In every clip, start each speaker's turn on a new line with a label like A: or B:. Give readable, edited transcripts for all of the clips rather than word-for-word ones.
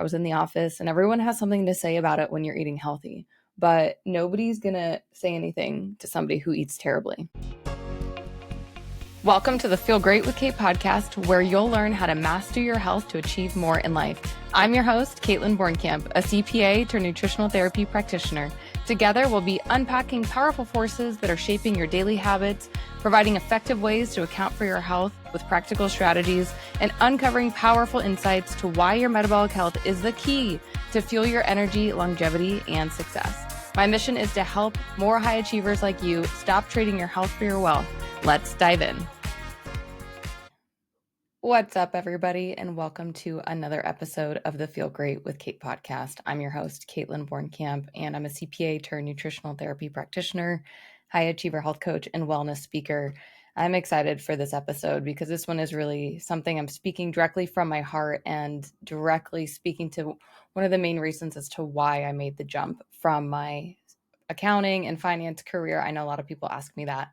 A: I was in the office, and everyone has something to say about it when you're eating healthy, but nobody's going to say anything to somebody who eats terribly. Welcome to the Feel Great with Kate podcast, where you'll learn how to master your health to achieve more in life. I'm your host, Kaitlin Bornkamp, a CPA turned nutritional therapy practitioner. Together, we'll be unpacking powerful forces that are shaping your daily habits, providing effective ways to account for your health with practical strategies, and uncovering powerful insights to why your metabolic health is the key to fuel your energy, longevity, and success. My mission is to help more high achievers like you stop trading your health for your wealth. Let's dive in. What's up, everybody, and welcome to another episode of the Feel Great with Kate podcast. I'm your host, Kaitlin Bornkamp, and I'm a CPA turned nutritional therapy practitioner, high achiever health coach, and wellness speaker. I'm excited for this episode because this one is really something I'm speaking directly from my heart and directly speaking to one of the main reasons as to why I made the jump from my accounting and finance career. I know a lot of people ask me that.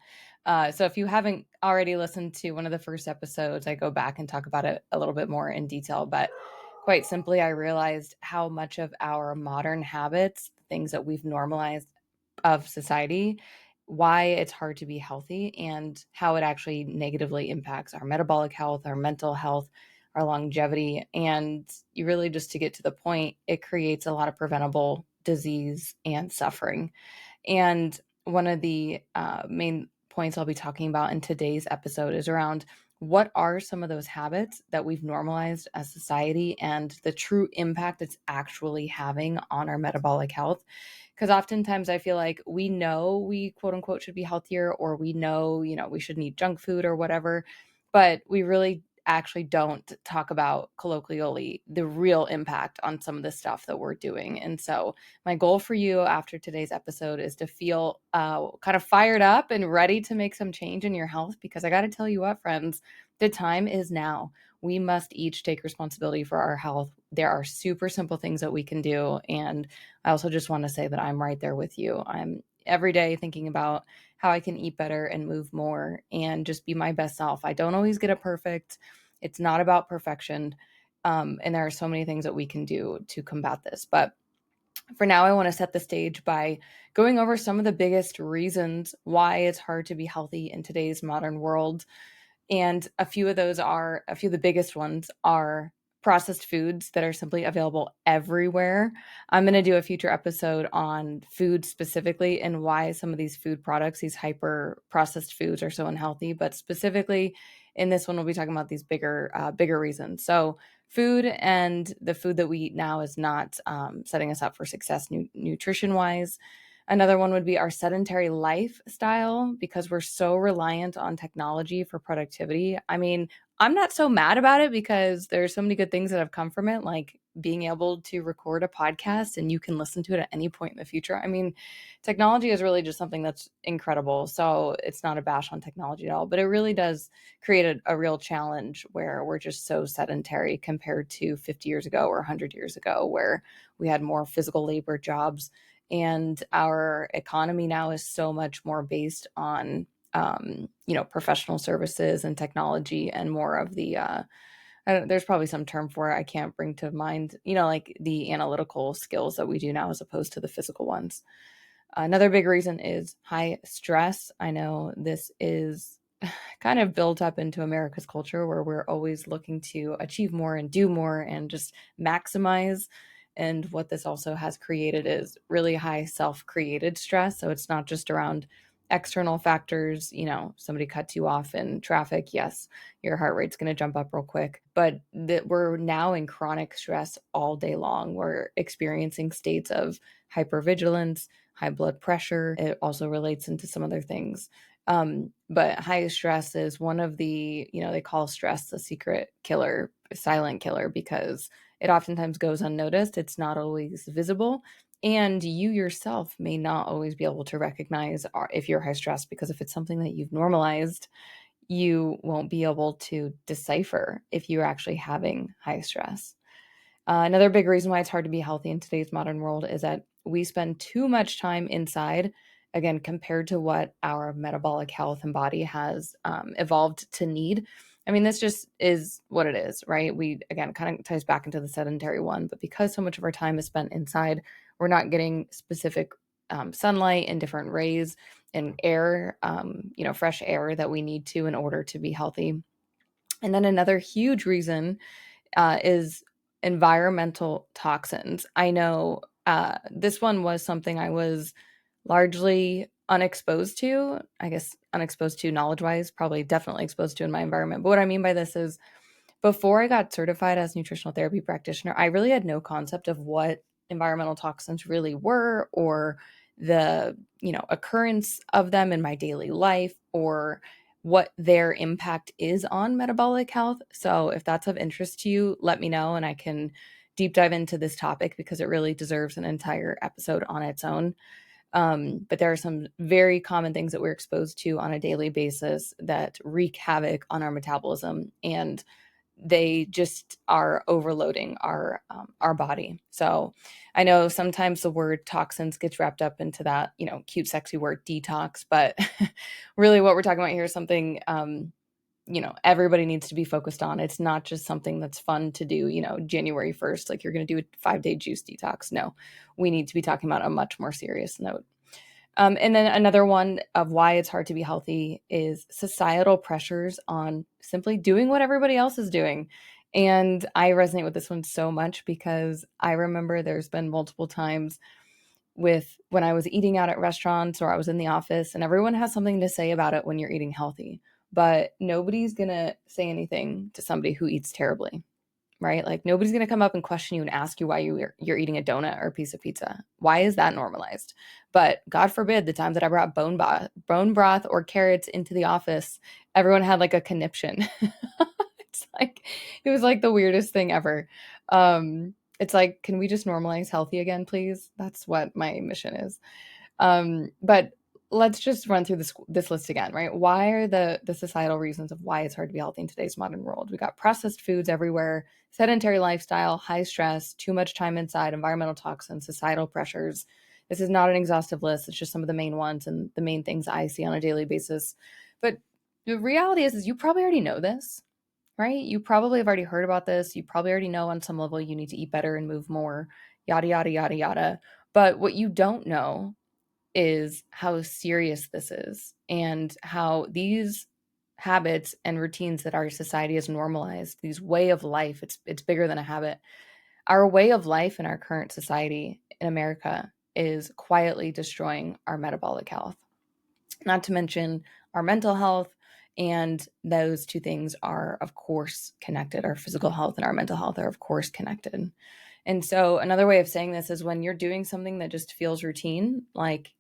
A: So if you haven't already listened to one of the first episodes, I go back and talk about it a little bit more in detail. But quite simply, I realized how much of our modern habits, things that we've normalized of society, why it's hard to be healthy and how it actually negatively impacts our metabolic health, our mental health, our longevity. And you really, just to get to the point, it creates a lot of preventable disease and suffering. And one of the main points I'll be talking about in today's episode is around what are some of those habits that we've normalized as society and the true impact it's actually having on our metabolic health. Because oftentimes I feel like we know we quote unquote should be healthier, or we know, we shouldn't eat junk food or whatever, but we really actually don't talk about colloquially the real impact on some of the stuff that we're doing. And so my goal for you after today's episode is to feel kind of fired up and ready to make some change in your health, because I got to tell you what, friends, the time is now. We must each take responsibility for our health. There are super simple things that we can do. And I also just want to say that I'm right there with you. I'm every day thinking about how I can eat better and move more and just be my best self. I don't always get it perfect. It's not about perfection. And there are so many things that we can do to combat this. But for now, I want to set the stage by going over some of the biggest reasons why it's hard to be healthy in today's modern world. And a few of the biggest ones are processed foods that are simply available everywhere. I'm going to do a future episode on food specifically and why some of these food products, these hyper processed foods, are so unhealthy. But specifically in this one, we'll be talking about these bigger reasons. So food and the food that we eat now is not setting us up for success nutrition wise. Another one would be our sedentary lifestyle, because we're so reliant on technology for productivity. I mean, I'm not so mad about it because there's so many good things that have come from it, like being able to record a podcast and you can listen to it at any point in the future. I mean, technology is really just something that's incredible. So it's not a bash on technology at all, but it really does create a real challenge where we're just so sedentary compared to 50 years ago or 100 years ago, where we had more physical labor jobs. And our economy now is so much more based on, professional services and technology, and more of the, there's probably some term for it I can't bring to mind, like the analytical skills that we do now as opposed to the physical ones. Another big reason is high stress. I know this is kind of built up into America's culture, where we're always looking to achieve more and do more and just maximize. And what this also has created is really high self-created stress. So it's not just around external factors, somebody cuts you off in traffic. Yes, your heart rate's going to jump up real quick, but that we're now in chronic stress all day long. We're experiencing states of hypervigilance, high blood pressure. It also relates into some other things. But high stress is one of the, they call stress the secret killer, silent killer, because it oftentimes goes unnoticed. It's not always visible. And you yourself may not always be able to recognize if you're high stress, because if it's something that you've normalized, you won't be able to decipher if you're actually having high stress. Another big reason why it's hard to be healthy in today's modern world is that we spend too much time inside, again, compared to what our metabolic health and body has evolved to need. I mean, this just is what it is, right? We, again, kind of ties back into the sedentary one, but because so much of our time is spent inside, we're not getting specific sunlight and different rays and air, fresh air that we need to in order to be healthy. And then another huge reason is environmental toxins. I know this one was something I was largely unexposed to, I guess unexposed to knowledge wise, probably definitely exposed to in my environment. But what I mean by this is before I got certified as nutritional therapy practitioner, I really had no concept of what environmental toxins really were or the, occurrence of them in my daily life or what their impact is on metabolic health. So if that's of interest to you, let me know and I can deep dive into this topic because it really deserves an entire episode on its own. But there are some very common things that we're exposed to on a daily basis that wreak havoc on our metabolism, and they just are overloading our body. So I know sometimes the word toxins gets wrapped up into that, cute, sexy word detox, but really what we're talking about here is something everybody needs to be focused on. It's not just something that's fun to do, January 1st, like you're going to do a 5-day juice detox. No, we need to be talking about a much more serious note. And then another one of why it's hard to be healthy is societal pressures on simply doing what everybody else is doing. And I resonate with this one so much because I remember there's been multiple times with when I was eating out at restaurants or I was in the office, and everyone has something to say about it when you're eating healthy, but nobody's going to say anything to somebody who eats terribly, right? Like nobody's going to come up and question you and ask you why you're eating a donut or a piece of pizza. Why is that normalized? But God forbid the time that I brought bone broth or carrots into the office, everyone had like a conniption. It was like the weirdest thing ever. It's like, can we just normalize healthy again, please? That's what my mission is. But let's just run through this list again, right? Why are the societal reasons of why it's hard to be healthy in today's modern world? We got processed foods everywhere, sedentary lifestyle, high stress, too much time inside, environmental toxins, societal pressures. This is not an exhaustive list. It's just some of the main ones and the main things I see on a daily basis. But the reality is you probably already know this, right? You probably have already heard about this. You probably already know on some level you need to eat better and move more, yada, yada, yada, yada. But what you don't know is how serious this is and how these habits and routines that our society has normalized, these way of life, it's bigger than a habit. Our way of life in our current society in America is quietly destroying our metabolic health, not to mention our mental health. And those two things are, of course, connected. Our physical health and our mental health are, of course, connected. And so another way of saying this is when you're doing something that just feels routine, like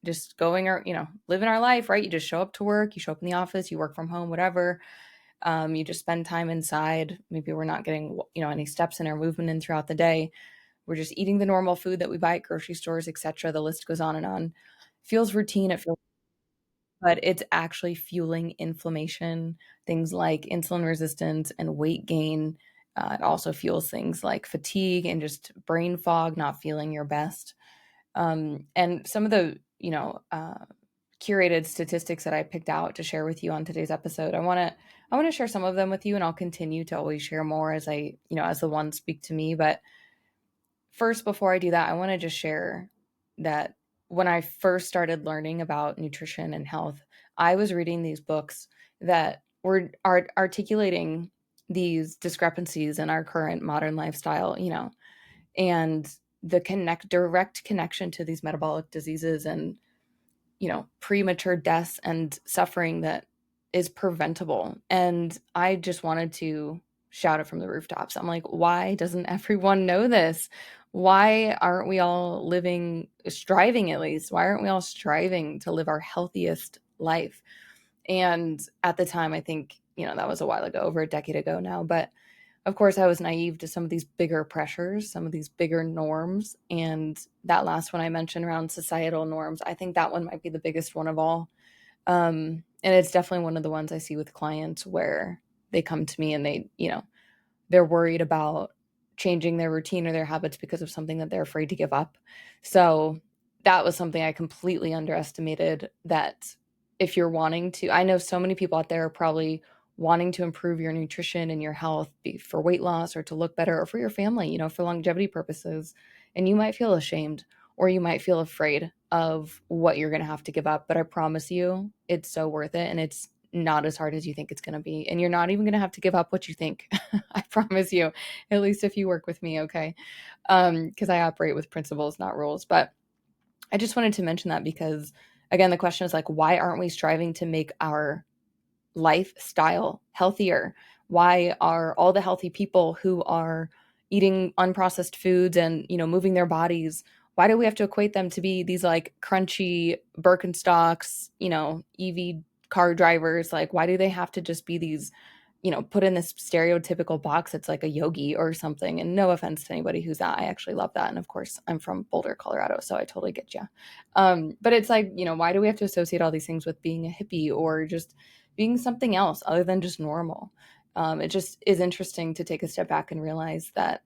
A: just going or, living our life, right? You just show up to work, you show up in the office, you work from home, whatever. You just spend time inside. Maybe we're not getting, any steps in or movement in throughout the day. We're just eating the normal food that we buy at grocery stores, etc. The list goes on and on. Feels routine. It feels, but it's actually fueling inflammation, things like insulin resistance and weight gain. It also fuels things like fatigue and just brain fog, not feeling your best. And some of the, curated statistics that I picked out to share with you on today's episode, I want to share some of them with you, and I'll continue to always share more as as the ones speak to me. But first, before I do that, I want to just share that when I first started learning about nutrition and health, I was reading these books that were articulating these discrepancies in our current modern lifestyle, and the direct connection to these metabolic diseases and premature deaths and suffering that is preventable. And I just wanted to shout it from the rooftops. I'm like, why doesn't everyone know this? Why aren't we all striving at least? Why aren't we all striving to live our healthiest life? And at the time, I think, that was a while ago, over a decade ago now, but of course, I was naive to some of these bigger pressures, some of these bigger norms. And that last one I mentioned around societal norms, I think that one might be the biggest one of all. And it's definitely one of the ones I see with clients where they come to me and they're worried about changing their routine or their habits because of something that they're afraid to give up. So that was something I completely underestimated, that if you're wanting to, I know so many people out there are probably wanting to improve your nutrition and your health, be for weight loss or to look better or for your family, for longevity purposes. And you might feel ashamed or you might feel afraid of what you're going to have to give up. But I promise you, it's so worth it. And it's not as hard as you think it's going to be. And you're not even going to have to give up what you think. I promise you, at least if you work with me. Okay. Because I operate with principles, not rules. But I just wanted to mention that because, again, the question is like, why aren't we striving to make our lifestyle healthier? Why are all the healthy people who are eating unprocessed foods and, moving their bodies, why do we have to equate them to be these like crunchy Birkenstocks, EV car drivers? Like, why do they have to just be these, put in this stereotypical box? It's like a yogi or something. And no offense to anybody who's that. I actually love that. And of course, I'm from Boulder, Colorado, so I totally get you. But it's like, why do we have to associate all these things with being a hippie or just being something else other than just normal? It just is interesting to take a step back and realize that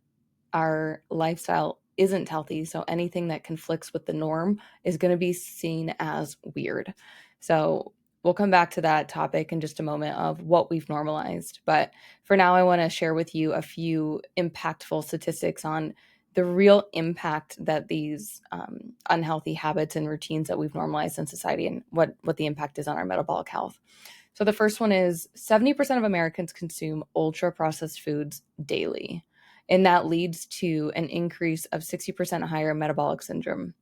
A: our lifestyle isn't healthy. So anything that conflicts with the norm is going to be seen as weird. So we'll come back to that topic in just a moment of what we've normalized. But for now, I want to share with you a few impactful statistics on the real impact that these unhealthy habits and routines that we've normalized in society and what the impact is on our metabolic health. So the first one is 70% of Americans consume ultra-processed foods daily, and that leads to an increase of 60% higher metabolic syndrome,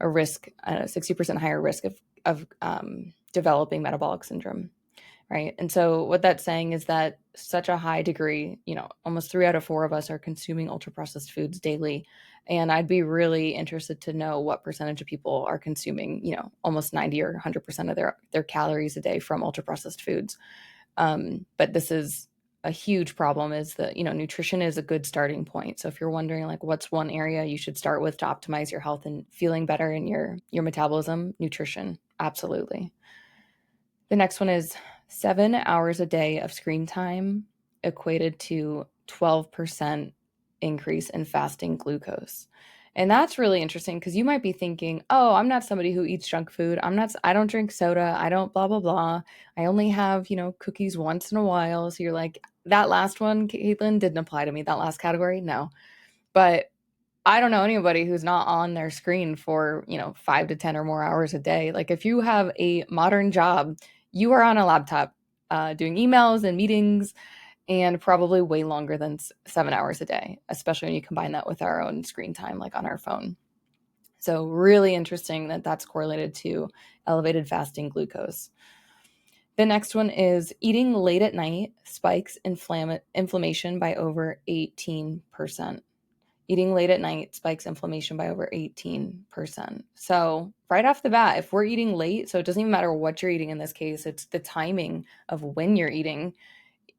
A: a risk, 60% higher risk of developing metabolic syndrome, right? And so what that's saying is that such a high degree, almost 3 out of 4 of us are consuming ultra-processed foods daily. And I'd be really interested to know what percentage of people are consuming, almost 90 or 100% of their calories a day from ultra-processed foods. But this is a huge problem, is that, nutrition is a good starting point. So if you're wondering like what's one area you should start with to optimize your health and feeling better in your metabolism, nutrition, absolutely. The next one is 7 hours a day of screen time equated to 12% increase in fasting glucose. And that's really interesting because you might be thinking, oh, I'm not somebody who eats junk food. I don't drink soda. I don't blah, blah, blah. I only have, cookies once in a while. So you're like, that last one, Kaitlin, didn't apply to me. That last category, no. But I don't know anybody who's not on their screen for, 5 to 10 or more hours a day. Like if you have a modern job, you are on a laptop doing emails and meetings and probably way longer than 7 hours a day, especially when you combine that with our own screen time, like on our phone. So really interesting that that's correlated to elevated fasting glucose. The next one is eating late at night spikes inflammation by over 18%. Eating late at night spikes inflammation by over 18%. So right off the bat, if we're eating late, so it doesn't even matter what you're eating in this case, it's the timing of when you're eating,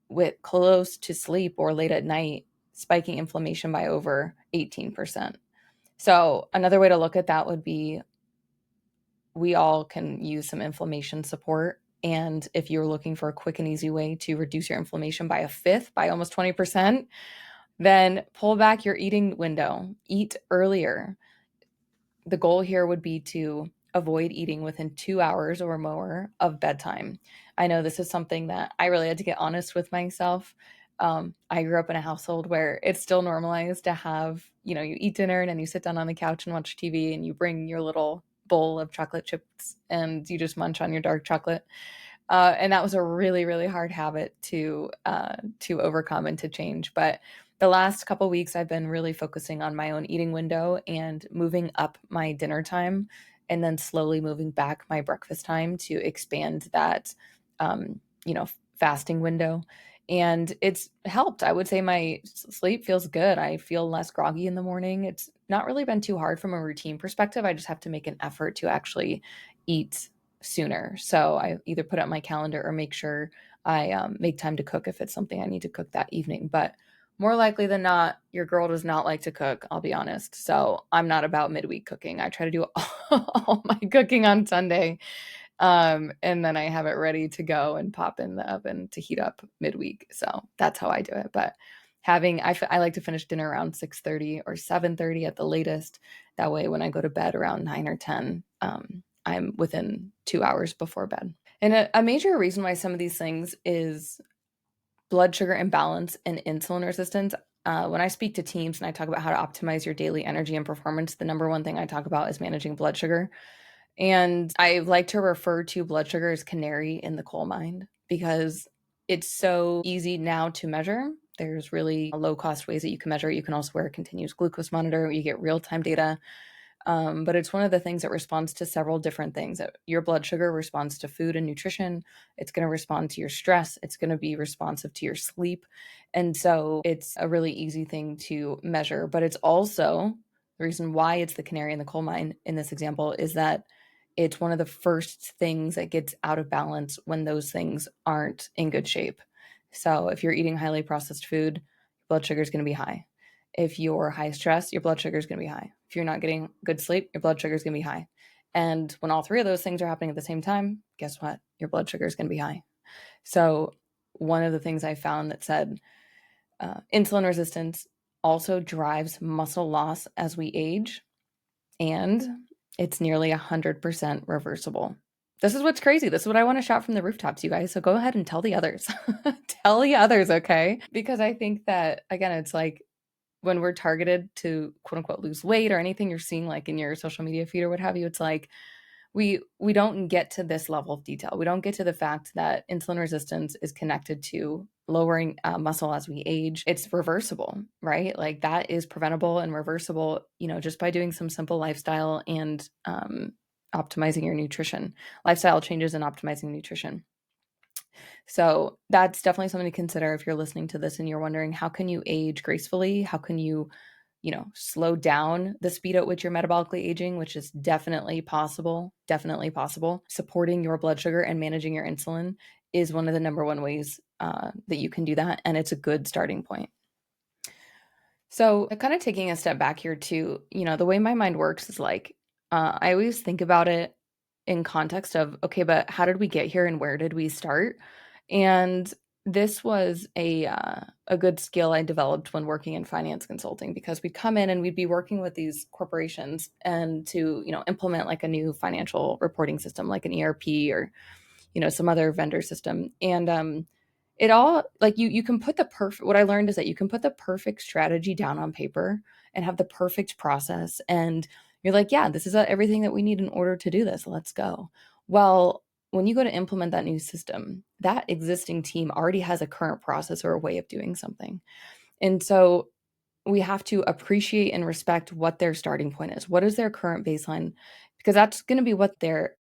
A: with close to sleep or late at night, spiking inflammation by over 18%. So another way to look at that would be we all can use some inflammation support. And if you're looking for a quick and easy way to reduce your inflammation by a fifth, by almost 20%, then pull back your eating window. Eat earlier. The goal here would be to avoid eating within 2 hours or more of bedtime. I know this is something that I really had to get honest with myself. I grew up in a household where it's still normalized to have, you eat dinner and then you sit down on the couch and watch TV and you bring your little bowl of chocolate chips and you just munch on your dark chocolate. And that was a really, really hard habit to overcome and to change. But the last couple weeks, I've been really focusing on my own eating window and moving up my dinner time, and then slowly moving back my breakfast time to expand that, fasting window. And it's helped. I would say my sleep feels good. I feel less groggy in the morning. It's not really been too hard from a routine perspective. I just have to make an effort to actually eat sooner. So I either put it on my calendar or make sure I make time to cook if it's something I need to cook that evening. But more likely than not, your girl does not like to cook, I'll be honest. So I'm not about midweek cooking. I try to do all my cooking on Sunday. And then I have it ready to go and pop in the oven to heat up midweek. So that's how I do it. But I like to finish dinner around 6:30 or 7:30 at the latest. That way, when I go to bed around 9 or 10, I'm within 2 hours before bed. And a major reason why some of these things is blood sugar imbalance and insulin resistance. When I speak to teams and I talk about how to optimize your daily energy and performance, the number one thing I talk about is managing blood sugar. And I like to refer to blood sugar as canary in the coal mine because it's so easy now to measure. There's really low cost ways that you can measure it. You can also wear a continuous glucose monitor. You get real time data. But it's one of the things that responds to several different things. Your blood sugar responds to food and nutrition. It's going to respond to your stress. It's going to be responsive to your sleep. And so it's a really easy thing to measure. But it's also the reason why it's the canary in the coal mine in this example is that it's one of the first things that gets out of balance when those things aren't in good shape. So if you're eating highly processed food, blood sugar is going to be high. If you're high stress, your blood sugar is going to be high. If you're not getting good sleep, your blood sugar is going to be high. And when all three of those things are happening at the same time, guess what? Your blood sugar is going to be high. So one of the things I found that said insulin resistance also drives muscle loss as we age, and it's nearly 100% reversible. This is what's crazy. This is what I want to shout from the rooftops, you guys. So go ahead and tell the others. Tell the others, okay? Because I think that, again, it's like when we're targeted to quote unquote lose weight or anything you're seeing like in your social media feed or what have you, it's like we don't get to this level of detail. We don't get to the fact that insulin resistance is connected to lowering muscle as we age. It's reversible, right? Like that is preventable and reversible, just by doing some simple lifestyle and optimizing your nutrition, lifestyle changes and optimizing nutrition. So that's definitely something to consider if you're listening to this and you're wondering, how can you age gracefully? How can you slow down the speed at which you're metabolically aging, which is definitely possible, Supporting your blood sugar and managing your insulin is one of the number one ways that you can do that. And it's a good starting point. So kind of taking a step back here too, the way my mind works is like, I always think about it in context of, okay, but how did we get here and where did we start? And this was a good skill I developed when working in finance consulting, because we'd come in and we'd be working with these corporations and to, implement like a new financial reporting system, like an ERP or, some other vendor system. And it all like you can put the perfect, what I learned is that you can put the perfect strategy down on paper and have the perfect process. And you're like, yeah, this is everything that we need in order to do this. Let's go. Well, when you go to implement that new system, that existing team already has a current process or a way of doing something. And so we have to appreciate and respect what their starting point is. What is their current baseline? Because that's going to be what they're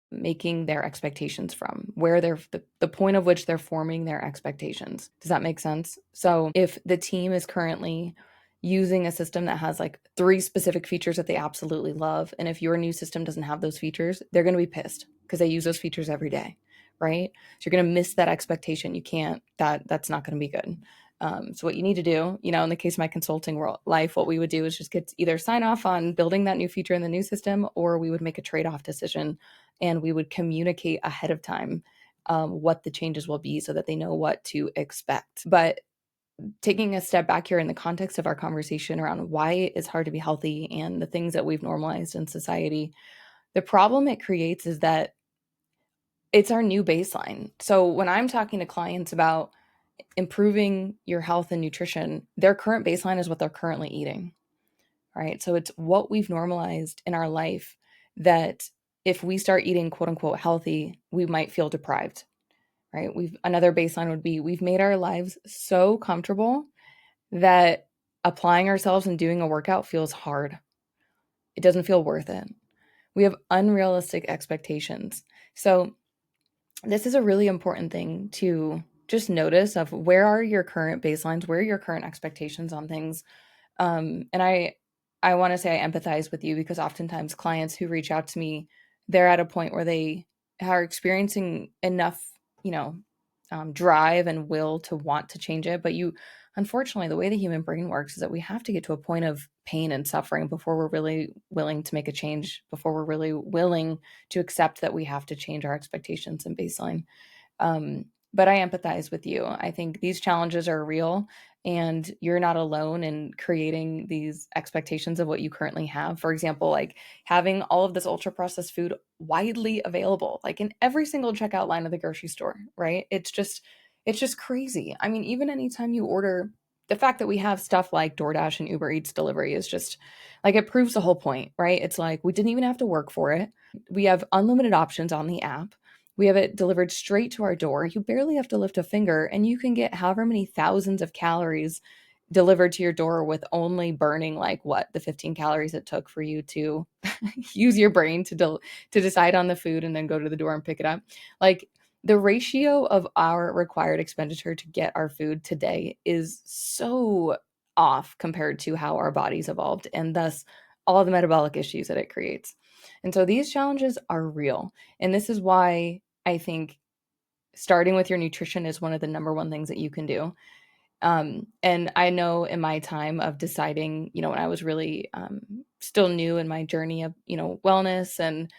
A: making their expectations from, where they're the point of which they're forming their expectations. Does that make sense? So if the team is currently using a system that has like 3 specific features that they absolutely love, and if your new system doesn't have those features, they're going to be pissed because they use those features every day, right? So you're going to miss that expectation. You can't, that's not going to be good. So what you need to do, in the case of my consulting life, what we would do is just get either sign off on building that new feature in the new system, or we would make a trade-off decision and we would communicate ahead of time what the changes will be so that they know what to expect. But taking a step back here in the context of our conversation around why it's hard to be healthy and the things that we've normalized in society, the problem it creates is that it's our new baseline. So when I'm talking to clients about improving your health and nutrition, their current baseline is what they're currently eating, right? So it's what we've normalized in our life that if we start eating quote unquote healthy, we might feel deprived, right? Another baseline would be we've made our lives so comfortable that applying ourselves and doing a workout feels hard. It doesn't feel worth it. We have unrealistic expectations. So this is a really important thing to just notice of where are your current baselines, where are your current expectations on things. And I want to say I empathize with you because oftentimes clients who reach out to me, they're at a point where they are experiencing enough, drive and will to want to change it. But unfortunately, the way the human brain works is that we have to get to a point of pain and suffering before we're really willing to make a change, before we're really willing to accept that we have to change our expectations and baseline. But I empathize with you. I think these challenges are real and you're not alone in creating these expectations of what you currently have. For example, like having all of this ultra processed food widely available, like in every single checkout line of the grocery store, right? It's just crazy. I mean, even anytime you order, the fact that we have stuff like DoorDash and Uber Eats delivery is just like, it proves the whole point, right? It's like we didn't even have to work for it. We have unlimited options on the app. We have it delivered straight to our door. You barely have to lift a finger, and you can get however many thousands of calories delivered to your door with only burning like what the 15 calories it took for you to use your brain to decide on the food and then go to the door and pick it up. Like, the ratio of our required expenditure to get our food today is so off compared to how our bodies evolved, and thus all the metabolic issues that it creates. And so these challenges are real. And this is why I think starting with your nutrition is one of the number one things that you can do. And I know in my time of deciding, when I was really still new in my journey of, wellness, and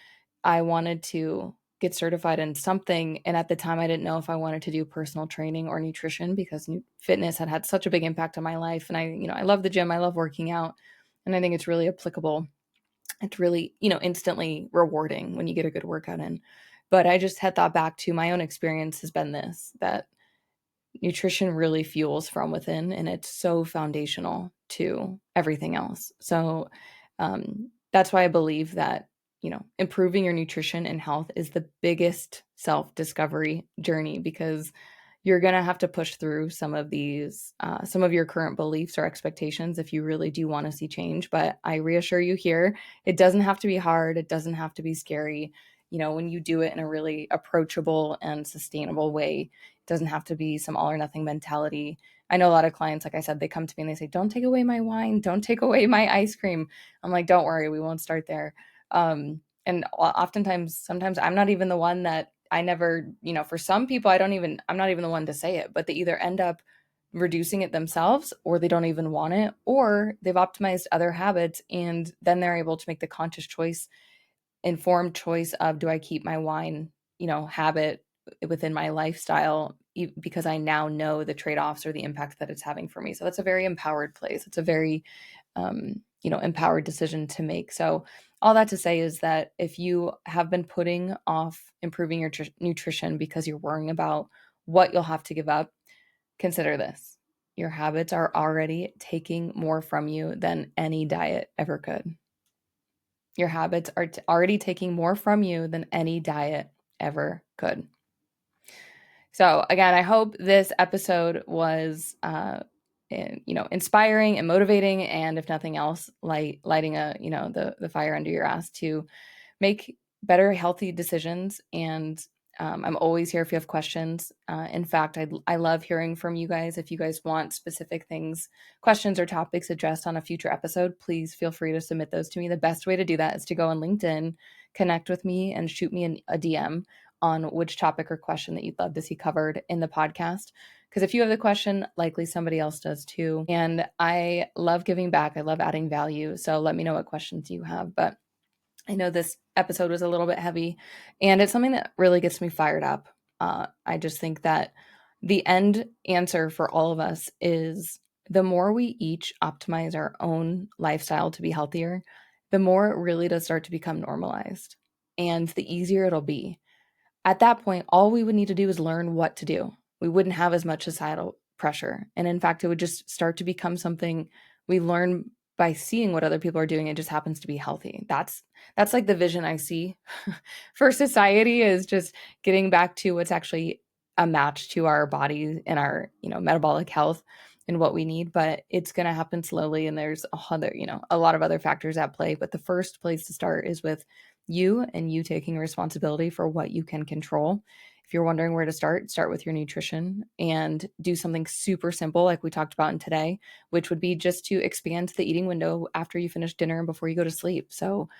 A: I wanted to get certified in something. And at the time, I didn't know if I wanted to do personal training or nutrition, because fitness had such a big impact on my life. And I love the gym. I love working out. And I think it's really applicable. It's really, instantly rewarding when you get a good workout in. But I just had thought back to my own experience has been that nutrition really fuels from within, and it's so foundational to everything else. So that's why I believe that, improving your nutrition and health is the biggest self-discovery journey, because you're going to have to push through some of your current beliefs or expectations if you really do want to see change. But I reassure you here, it doesn't have to be hard. It doesn't have to be scary. When you do it in a really approachable and sustainable way, it doesn't have to be some all or nothing mentality. I know a lot of clients, like I said, they come to me and they say, don't take away my wine, don't take away my ice cream. I'm like, don't worry, we won't start there. And sometimes I'm not even the one that I never, for some people, I'm not even the one to say it, but they either end up reducing it themselves, or they don't even want it, or they've optimized other habits, and then they're able to make the conscious choice, informed choice of, do I keep my wine, habit within my lifestyle, because I now know the trade-offs or the impact that it's having for me. So that's a very empowered place. It's a very, empowered decision to make. So all that to say is that if you have been putting off improving your nutrition because you're worrying about what you'll have to give up, consider this. Your habits are already taking more from you than any diet ever could. Your habits are already taking more from you than any diet ever could. So again, I hope this episode was, inspiring and motivating, and if nothing else, lighting the fire under your ass to make better, healthy decisions. And I'm always here if you have questions. In fact, I love hearing from you guys. If you guys want specific things, questions, or topics addressed on a future episode, please feel free to submit those to me. The best way to do that is to go on LinkedIn, connect with me, and shoot me a DM on which topic or question that you'd love to see covered in the podcast. Because if you have the question, likely somebody else does too. And I love giving back. I love adding value. So let me know what questions you have. But I know this episode was a little bit heavy, and it's something that really gets me fired up. I just think that the end answer for all of us is, the more we each optimize our own lifestyle to be healthier, the more it really does start to become normalized, and the easier it'll be. At that point, all we would need to do is learn what to do. We wouldn't have as much societal pressure. And in fact, it would just start to become something we learn by seeing what other people are doing. It just happens to be healthy. That's like the vision I see for society, is just getting back to what's actually a match to our body and our, metabolic health and what we need. But it's going to happen slowly. And there's a lot of other factors at play. But the first place to start is with you, and you taking responsibility for what you can control. If you're wondering where to start with your nutrition, and do something super simple like we talked about in today, which would be just to expand the eating window after you finish dinner and before you go to sleep. So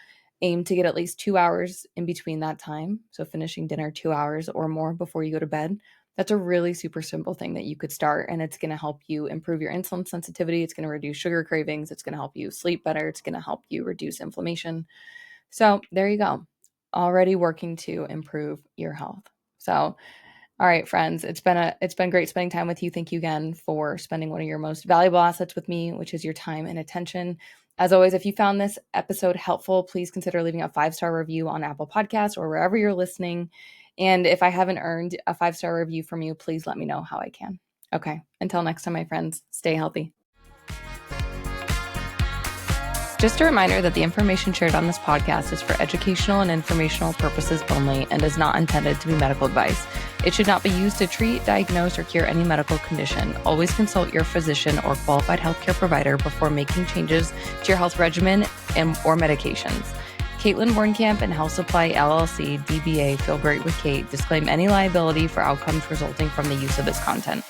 A: aim to get at least 2 hours in between that time. So finishing dinner 2 hours or more before you go to bed. That's a really super simple thing that you could start, and it's going to help you improve your insulin sensitivity. It's going to reduce sugar cravings. It's going to help you sleep better. It's going to help you reduce inflammation. So there you go. Already working to improve your health. So, all right, friends, it's been great spending time with you. Thank you again for spending one of your most valuable assets with me, which is your time and attention. As always, if you found this episode helpful, please consider leaving a 5-star review on Apple Podcasts or wherever you're listening. And if I haven't earned a 5-star review from you, please let me know how I can. Okay, until next time, my friends, stay healthy. Just a reminder that the information shared on this podcast is for educational and informational purposes only and is not intended to be medical advice. It should not be used to treat, diagnose, or cure any medical condition. Always consult your physician or qualified healthcare provider before making changes to your health regimen or medications. Kaitlin Bornkamp and Health Supply LLC, DBA Feel Great with Kate, disclaim any liability for outcomes resulting from the use of this content.